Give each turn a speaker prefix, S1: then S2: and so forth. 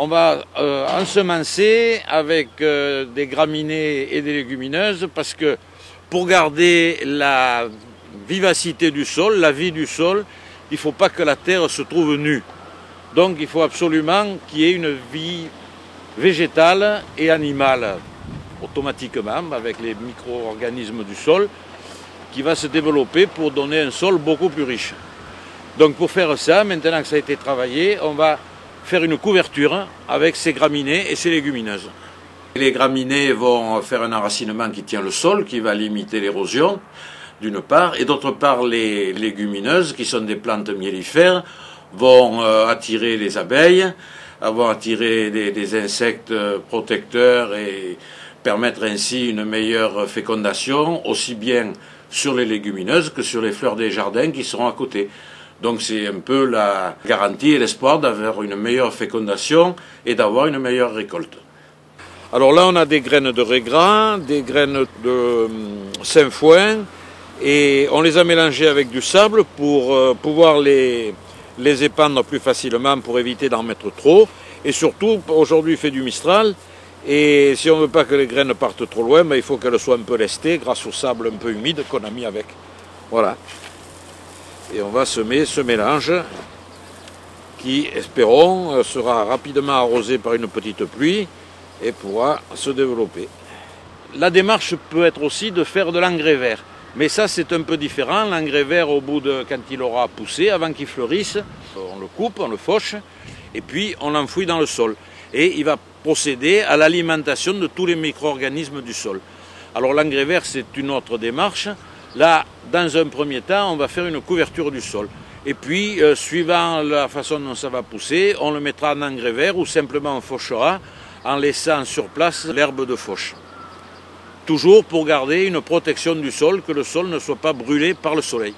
S1: On va ensemencer avec des graminées et des légumineuses parce que pour garder la vivacité du sol, la vie du sol, il ne faut pas que la terre se trouve nue. Donc il faut absolument qu'il y ait une vie végétale et animale automatiquement avec les micro-organismes du sol qui va se développer pour donner un sol beaucoup plus riche. Donc pour faire ça, maintenant que ça a été travaillé, on va faire une couverture avec ces graminées et ces légumineuses. Les graminées vont faire un enracinement qui tient le sol, qui va limiter l'érosion, d'une part, et d'autre part les légumineuses, qui sont des plantes mellifères, vont attirer les abeilles, vont attirer des insectes protecteurs et permettre ainsi une meilleure fécondation, aussi bien sur les légumineuses que sur les fleurs des jardins qui seront à côté. Donc c'est un peu la garantie et l'espoir d'avoir une meilleure fécondation et d'avoir une meilleure récolte. Alors là on a des graines de régras, des graines de sainfoin et on les a mélangées avec du sable pour pouvoir les épandre plus facilement pour éviter d'en mettre trop. Et surtout aujourd'hui il fait du Mistral et si on ne veut pas que les graines partent trop loin, il faut qu'elles soient un peu lestées grâce au sable un peu humide qu'on a mis avec. Voilà. Et on va semer ce mélange qui, espérons, sera rapidement arrosé par une petite pluie et pourra se développer. La démarche peut être aussi de faire de l'engrais vert. Mais ça c'est un peu différent. L'engrais vert, quand il aura poussé, avant qu'il fleurisse, on le coupe, on le fauche et puis on l'enfouit dans le sol. Et il va procéder à l'alimentation de tous les micro-organismes du sol. Alors l'engrais vert c'est une autre démarche. Là, dans un premier temps, on va faire une couverture du sol. Et puis, suivant la façon dont ça va pousser, on le mettra en engrais vert ou simplement on fauchera en laissant sur place l'herbe de fauche. Toujours pour garder une protection du sol, que le sol ne soit pas brûlé par le soleil.